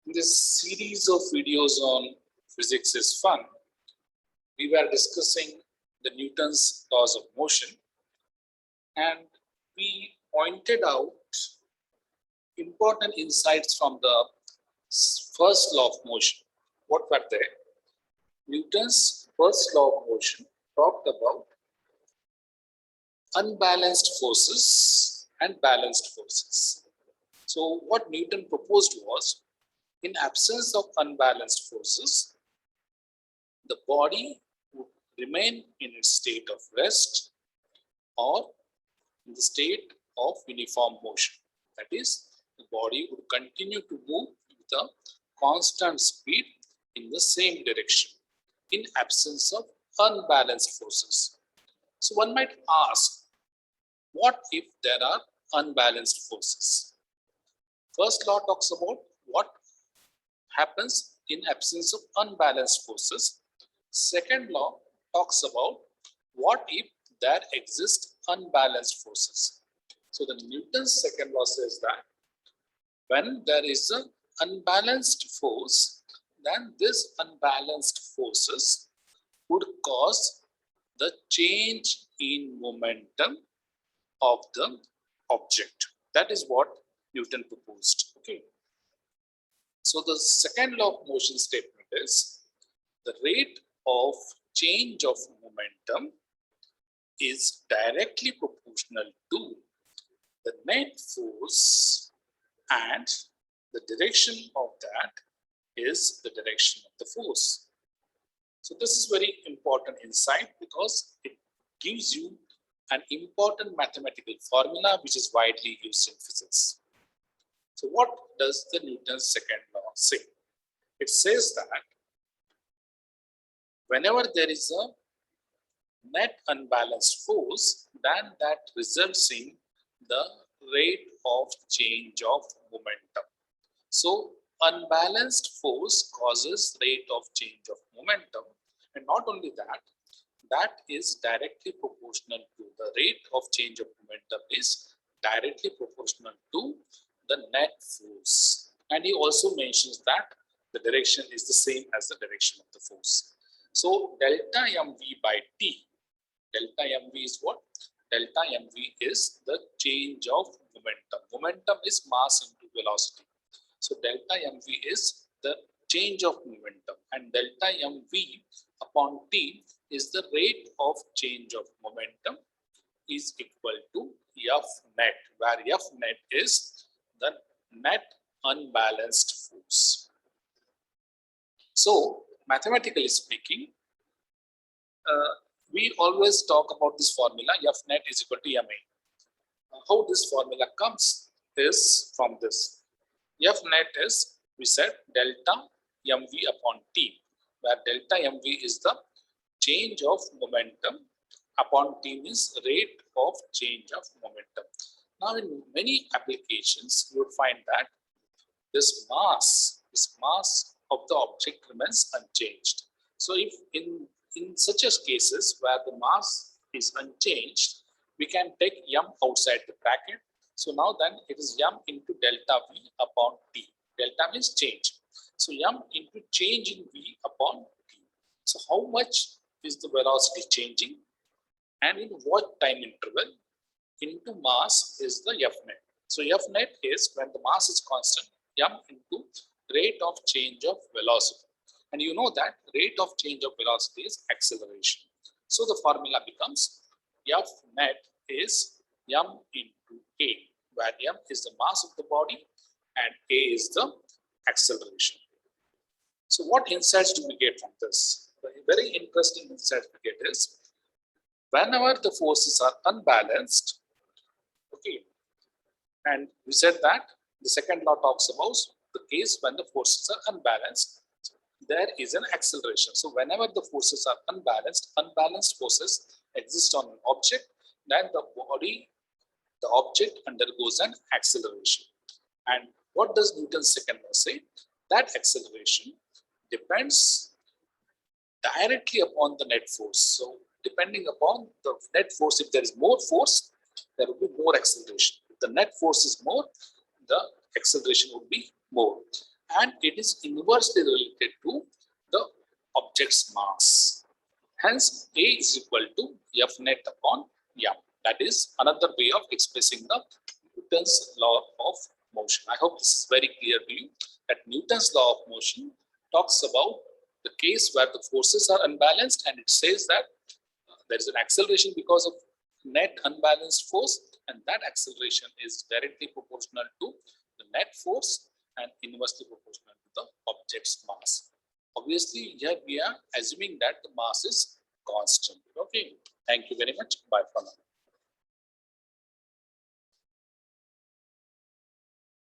In this series of videos on physics is fun, we were discussing the Newton's laws of motion, and we pointed out important insights from the first law of motion. What were they? Newton's first law of motion talked about unbalanced forces and balanced forces. So what Newton proposed was, in absence of unbalanced forces, the body would remain in its state of rest or in the state of uniform motion. That is, the body would continue to move with a constant speed in the same direction in absence of unbalanced forces. So one might ask, what if there are unbalanced forces? First law talks about what happens in absence of unbalanced forces. Second law talks about what if there exist unbalanced forces. So the Newton's second law says that when there is an unbalanced force, then this unbalanced forces would cause the change in momentum of the object. That is what Newton proposed. Okay. So the second law of motion statement is the rate of change of momentum is directly proportional to the net force, and the direction of that is the direction of the force. So this is very important insight because it gives you an important mathematical formula which is widely used in physics. So what does the Newton's second law say? It says that whenever there is a net unbalanced force, then that results in the rate of change of momentum. So unbalanced force causes rate of change of momentum, and not only that, that is directly proportional to the rate of change of momentum is directly proportional to the net force. And he also mentions that the direction is the same as the direction of the force. So delta mv by t, delta mv is what? Delta mv is the change of momentum. Momentum is mass into velocity. So delta mv is the change of momentum, and delta mv upon t is the rate of change of momentum is equal to F net, where F net is the net unbalanced force. So mathematically speaking, we always talk about this formula F net is equal to ma. How this formula comes is from this. F net is, we said, delta mv upon t, where delta mv is the change of momentum upon t means rate of change of momentum. Now in many applications you would find that this mass of the object remains unchanged. So if in such as cases where the mass is unchanged, we can take m outside the bracket. So now then it is m into delta v upon t. Delta means change. So m into change in v upon t. So how much is the velocity changing and in what time interval into mass is the F net. So F net is when the mass is constant, m into rate of change of velocity. And you know that rate of change of velocity is acceleration. So the formula becomes F net is m into a, where m is the mass of the body and a is the acceleration. So what insights do we get from this? The very interesting insight we get is whenever the forces are unbalanced, okay, and we said that the second law talks about the case when the forces are unbalanced, there is an acceleration. So whenever the forces are unbalanced, unbalanced forces exist on an object, then the object undergoes an acceleration. And what does Newton's second law say? That acceleration depends directly upon the net force. So depending upon the net force, if there is more force, there will be more acceleration. If the net force is more, the acceleration would be more. and it is inversely related to the object's mass. Hence, A is equal to F net upon M. That is another way of expressing the Newton's law of motion. I hope this is very clear to you that Newton's law of motion talks about the case where the forces are unbalanced, and it says that there is an acceleration because of net unbalanced force, and that acceleration is directly proportional to the net force and inversely proportional to the object's mass. Obviously, here we are assuming that the mass is constant. Okay, thank you very much. Bye for now.